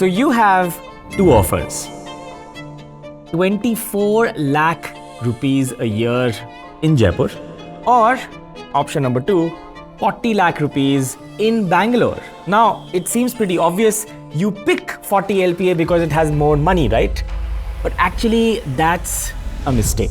So you have two offers. 24 lakh rupees a year in Jaipur, or option number 2, 40 lakh rupees in Bangalore. Now, it seems pretty obvious. You pick 40 LPA because it has more money, right? But actually, that's a mistake.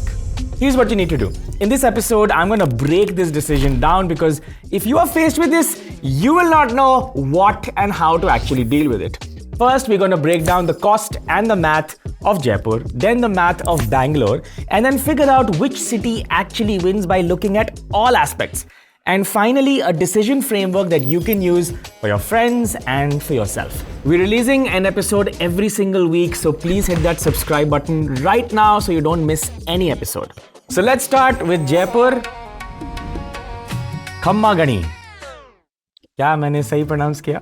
Here's what you need to do. In this episode, I'm going to break this decision down because if you are faced with this, you will not know what and how to actually deal with it. First, we're going to break down the cost and the math of Jaipur, then the math of Bangalore, and then figure out which city actually wins by looking at all aspects. And finally, a decision framework that you can use for your friends and for yourself. We're releasing an episode every single week, so please hit that subscribe button right now so you don't miss any episode. So let's start with Jaipur. खम्मा गणी. क्या मैंने सही pronounce किया?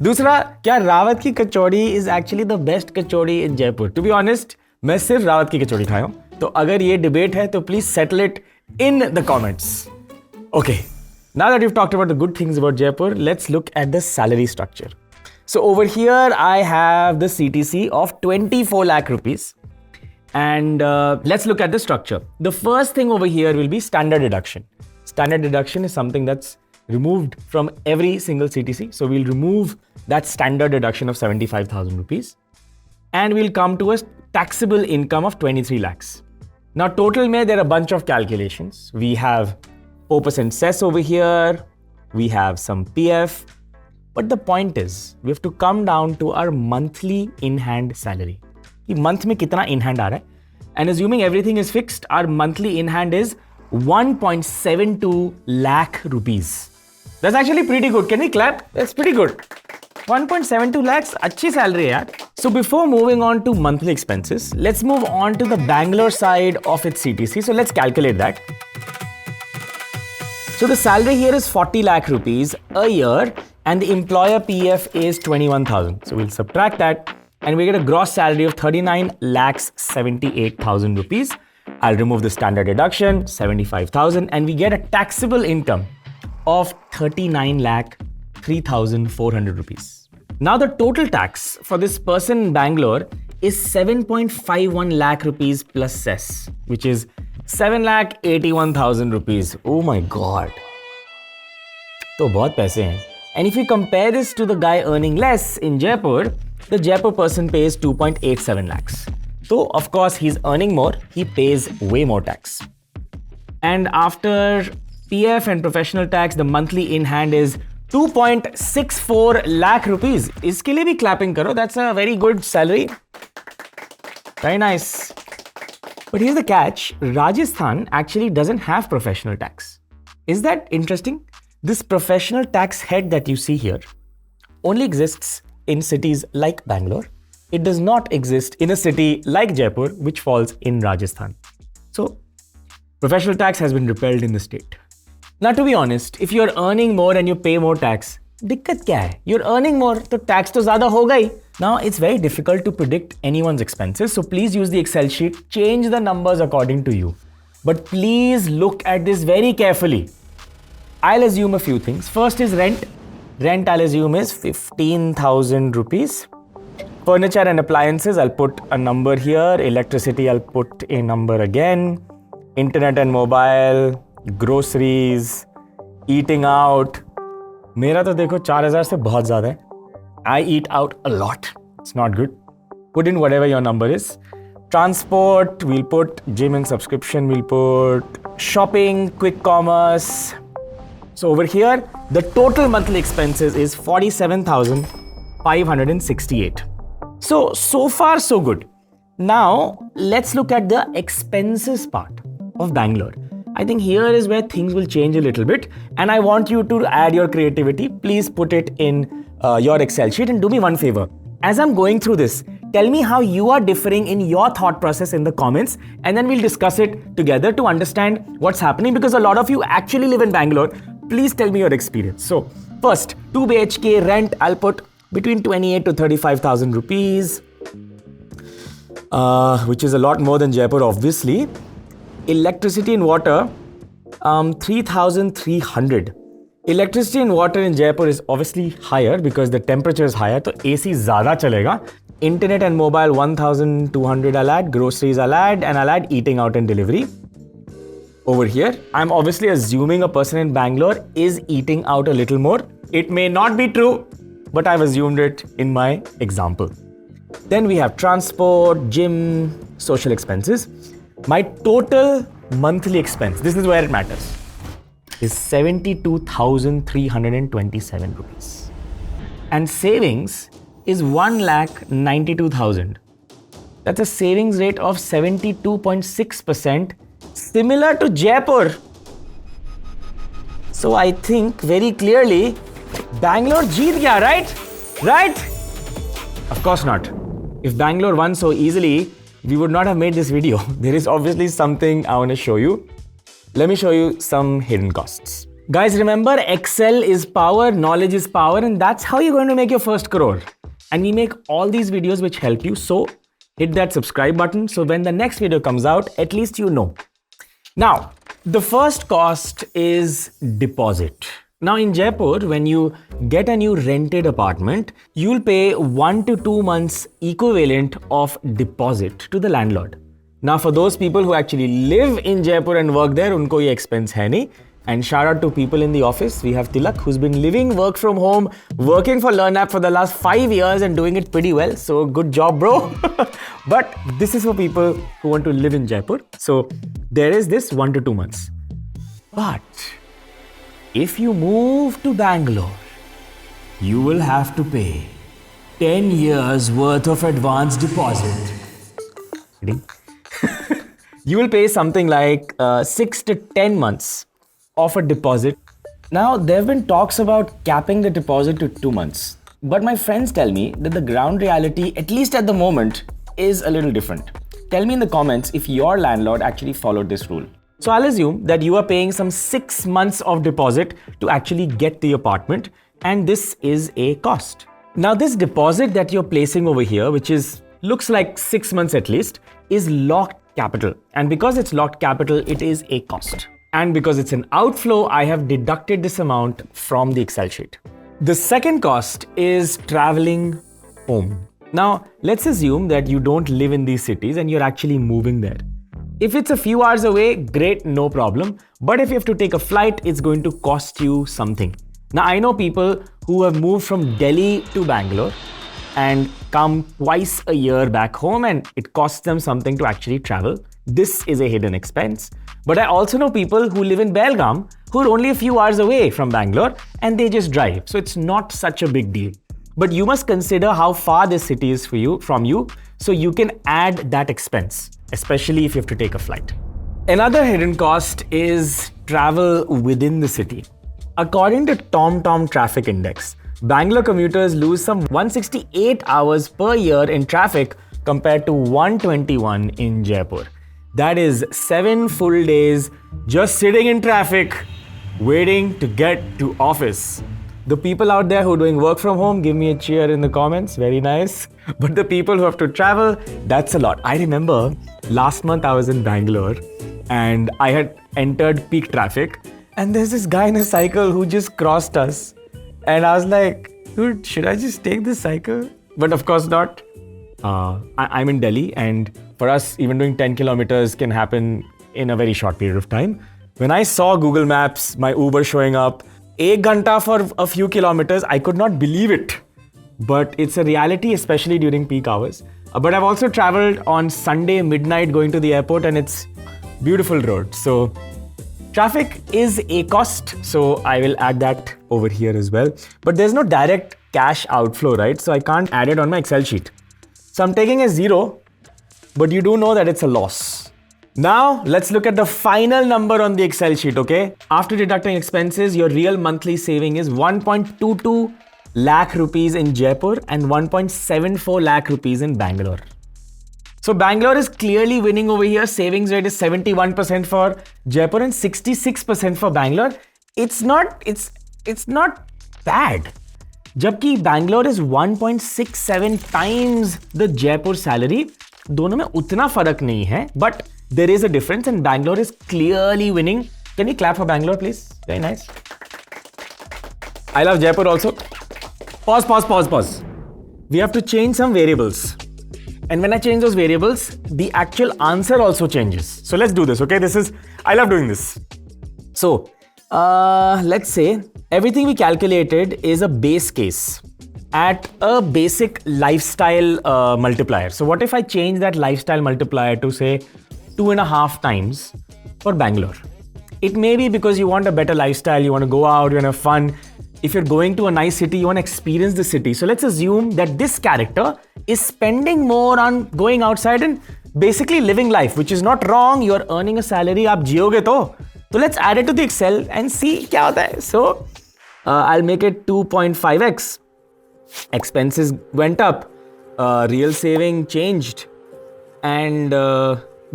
दूसरा, क्या रावत की कचौड़ी is actually the best kachori in Jaipur? To be honest, मैं सिर्फ रावत की कचौड़ी खाया हूं. तो अगर ये डिबेट है तो please settle it in the comments. Okay, now that we've talked about the good things about Jaipur, let's look at the salary structure. So over here, I have the CTC of 24 lakh rupees. And let's look at the structure. The first thing over here will be standard deduction. Standard deduction is something that's removed from every single CTC. So we'll remove that standard deduction of 75,000 rupees. And we'll come to a taxable income of 23 lakhs. Now total mein, there are a bunch of calculations. We have 4% cess over here. We have some PF. But the point is, we have to come down to our monthly in-hand salary. Month mein kitna in-hand aa raha hai? And assuming everything is fixed, our monthly in-hand is 1.72 lakh rupees. That's actually pretty good. Can we clap? That's pretty good. 1.72 lakhs, achhi salary hai yaar. So before moving on to monthly expenses, let's move on to the Bangalore side of its CTC. So let's calculate that. So the salary here is 40 lakh rupees a year and the employer PF is 21,000. So we'll subtract that and we get a gross salary of 39 lakhs 78,000 rupees. I'll remove the standard deduction, 75,000, and we get a taxable income of 39 lakh 3,400 rupees. Now the total tax for this person in Bangalore is 7.51 lakh rupees plus cess, which is 7 lakh 81,000 rupees. Oh my god. तो बहुत पैसे हैं. And if you compare this to the guy earning less in Jaipur, the Jaipur person pays 2.87 lakhs. So of course he's earning more, he pays way more tax. And after PF and professional tax, the monthly in hand is 2.64 lakh rupees. Iske liye bhi clapping karo, that's a very good salary. Very nice. But here's the catch, Rajasthan actually doesn't have professional tax. Is that interesting? This professional tax head that you see here only exists in cities like Bangalore. It does not exist in a city like Jaipur, which falls in Rajasthan. So, professional tax has been repealed in the state. Now, to be honest, if you're earning more and you pay more tax, दिक्कत क्या है? You're earning more, तो tax तो ज़्यादा होगा ही. Now, it's very difficult to predict anyone's expenses, so please use the Excel sheet, change the numbers according to you. But please look at this very carefully. I'll assume a few things. First is rent. Rent, I'll assume, is 15,000 rupees. Furniture and appliances, I'll put a number here. Electricity, I'll put a number again. Internet and mobile, groceries, eating out. मेरा तो देखो 4,000 से बहुत ज़्यादा है. I eat out a lot. It's not good. Put in whatever your number is. Transport, we'll put gym and subscription, we'll put shopping, quick commerce. So over here, the total monthly expenses is 47,568. So far so good. Now, let's look at the expenses part of Bangalore. I think here is where things will change a little bit and I want you to add your creativity. Please put it in your Excel sheet and do me one favor. As I'm going through this, tell me how you are differing in your thought process in the comments and then we'll discuss it together to understand what's happening because a lot of you actually live in Bangalore. Please tell me your experience. So first, 2 BHK rent, I'll put between 28 to 35,000 rupees, which is a lot more than Jaipur, obviously. Electricity and water, 3,300. Electricity and water in Jaipur is obviously higher because the temperature is higher, so AC ज़्यादा चलेगा. Internet and mobile 1,200 I'll add, groceries I'll add, and I'll add eating out and delivery. Over here, I'm obviously assuming a person in Bangalore is eating out a little more. It may not be true, but I've assumed it in my example. Then we have transport, gym, social expenses. My total monthly expense, this is where it matters, is 72,327 rupees. And savings is 1,92,000. That's a savings rate of 72.6%, similar to Jaipur. So I think very clearly, Bangalore jeet gaya, right? Right? Of course not. If Bangalore won so easily, we would not have made this video. There is obviously something I want to show you. Let me show you some hidden costs. Guys, remember, Excel is power, knowledge is power, and that's how you're going to make your first crore. And we make all these videos which help you. So hit that subscribe button. So when the next video comes out, at least you know. Now, the first cost is deposit. Now in Jaipur, when you get a new rented apartment, you'll pay 1 to 2 months equivalent of deposit to the landlord. Now for those people who actually live in Jaipur and work there, unko ye expense hai nahi. And shout out to people in the office. We have Tilak, who's been living work from home, working for LearnApp for the last 5 years and doing it pretty well. So good job, bro. But this is for people who want to live in Jaipur. So there is this 1 to 2 months. But if you move to Bangalore, you will have to pay 10 years worth of advance deposit. You will pay something like 6 to 10 months of a deposit. Now, there have been talks about capping the deposit to 2 months. But my friends tell me that the ground reality, at least at the moment, is a little different. Tell me in the comments if your landlord actually followed this rule. So I'll assume that you are paying some 6 months of deposit to actually get the apartment, and this is a cost. Now this deposit that you're placing over here, which looks like 6 months at least, is locked capital. And because it's locked capital, it is a cost. And because it's an outflow, I have deducted this amount from the Excel sheet. The second cost is traveling home. Now, let's assume that you don't live in these cities and you're actually moving there. If it's a few hours away, great, no problem. But if you have to take a flight, it's going to cost you something. Now, I know people who have moved from Delhi to Bangalore and come twice a year back home, and it costs them something to actually travel. This is a hidden expense. But I also know people who live in Belgaum who are only a few hours away from Bangalore and they just drive. So it's not such a big deal. But you must consider how far this city is from you, so you can add that expense, especially if you have to take a flight. Another hidden cost is travel within the city. According to TomTom Traffic Index, Bangalore commuters lose some 168 hours per year in traffic compared to 121 in Jaipur. That is 7 full days just sitting in traffic, waiting to get to office. The people out there who are doing work from home, give me a cheer in the comments. Very nice. But the people who have to travel, that's a lot. I remember last month I was in Bangalore and I had entered peak traffic and there's this guy in a cycle who just crossed us. And I was like, dude, should I just take this cycle? But of course not. I'm in Delhi, and for us, even doing 10 kilometers can happen in a very short period of time. When I saw Google Maps, my Uber showing up, 1 ghanta for a few kilometers, I could not believe it. But it's a reality, especially during peak hours. But I've also traveled on Sunday midnight going to the airport, and it's beautiful road. So traffic is a cost, so I will add that over here as well. But there's no direct cash outflow, right? So I can't add it on my Excel sheet. So I'm taking a 0, but you do know that it's a loss. Now, let's look at the final number on the Excel sheet, okay? After deducting expenses, your real monthly saving is 1.22 lakh rupees in Jaipur and 1.74 lakh rupees in Bangalore. So Bangalore is clearly winning over here. Savings rate is 71% for Jaipur and 66% for Bangalore. It's not bad. जबकि Bangalore is 1.67 times the Jaipur salary. दोनों में उतना फर्क नहीं है, but there is a difference and Bangalore is clearly winning. Can you clap for Bangalore, please? Very nice. I love Jaipur also. Pause. We have to change some variables. And when I change those variables, the actual answer also changes. So let's do this, okay? I love doing this. So, let's say everything we calculated is a base case at a basic lifestyle multiplier. So what if I change that lifestyle multiplier to say 2.5 times for Bangalore? It may be because you want a better lifestyle, you want to go out, you want to have fun. If you're going to a nice city, you want to experience the city. So let's assume that this character is spending more on going outside and basically living life, which is not wrong. You're earning a salary, aap jiyoge to. So let's add it to the Excel and see kya hota hai. So I'll make it 2.5x. Expenses went up, real saving changed, and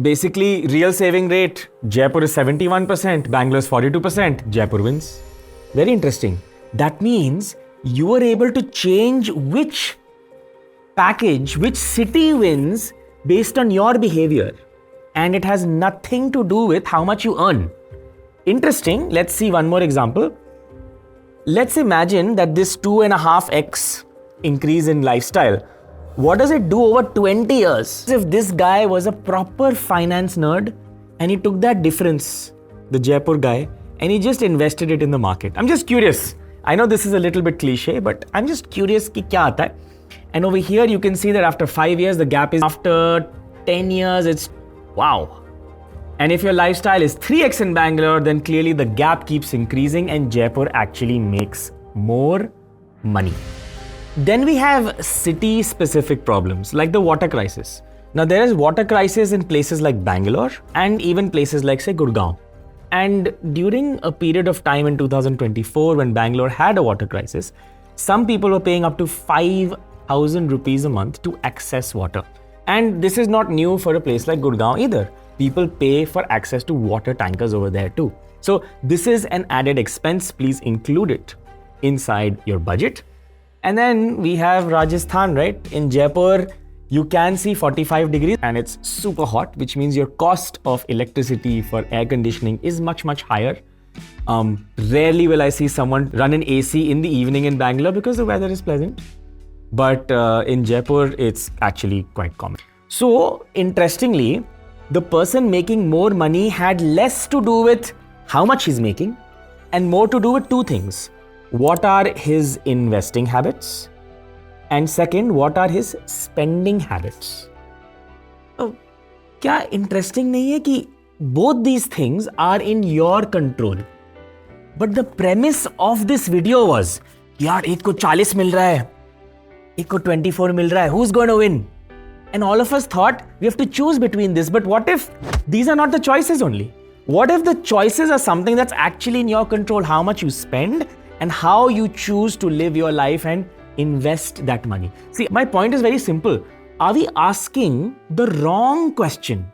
basically real saving rate, Jaipur is 71%, Bangalore is 42%, Jaipur wins. Very interesting. That means you were able to change which package, which city wins based on your behavior, and it has nothing to do with how much you earn. Interesting. Let's see one more example. Let's imagine that this 2.5x increase in lifestyle, what does it do over 20 years? If this guy was a proper finance nerd and he took that difference, the Jaipur guy, and he just invested it in the market. I'm just curious. I know this is a little bit cliche, but I'm just curious ki kya aata hai. And over here you can see that after 5 years, the gap is, after 10 years, it's wow. And if your lifestyle is 3x in Bangalore, then clearly the gap keeps increasing and Jaipur actually makes more money. Then we have city-specific problems like the water crisis. Now there is water crisis in places like Bangalore and even places like say Gurgaon. And during a period of time in 2024 when Bangalore had a water crisis, some people were paying up to 5,000 rupees a month to access water. And this is not new for a place like Gurgaon either. People pay for access to water tankers over there too. So this is an added expense. Please include it inside your budget. And then we have Rajasthan, right? In Jaipur, you can see 45 degrees and it's super hot, which means your cost of electricity for air conditioning is much, much higher. Rarely will I see someone run an AC in the evening in Bangalore because the weather is pleasant. But in Jaipur, it's actually quite common. So interestingly, the person making more money had less to do with how much he's making and more to do with two things. What are his investing habits? And second, what are his spending habits? Oh, kya interesting nahi hai ki both these things are in your control. But the premise of this video was, yaar, ek ko 40 mil raha hai, ek ko 24 mil raha hai, who's going to win? And all of us thought we have to choose between this. But what if these are not the choices only? What if the choices are something that's actually in your control? How much you spend and how you choose to live your life and invest that money. See, my point is very simple. Are we asking the wrong question?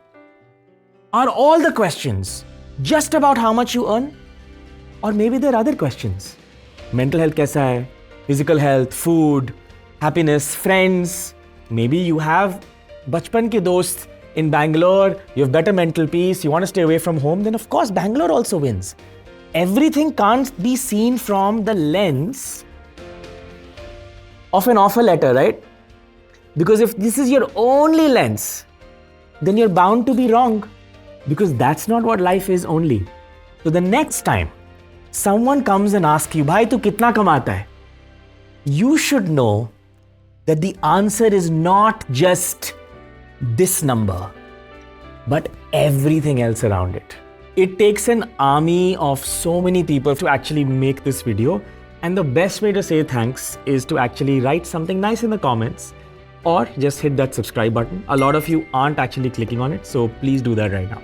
Are all the questions just about how much you earn? Or maybe there are other questions. Mental health kaisa hai? Physical health, food, happiness, friends. Maybe you have bachpan ke dost in Bangalore, you have better mental peace, you want to stay away from home, then of course Bangalore also wins. Everything can't be seen from the lens of an offer letter, right? Because if this is your only lens, then you're bound to be wrong because that's not what life is only. So the next time someone comes and asks you, bhai, tu kitna kamata hai? You should know that the answer is not just this number, but everything else around it. It takes an army of so many people to actually make this video. And the best way to say thanks is to actually write something nice in the comments or just hit that subscribe button. A lot of you aren't actually clicking on it, so please do that right now.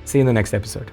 See you in the next episode.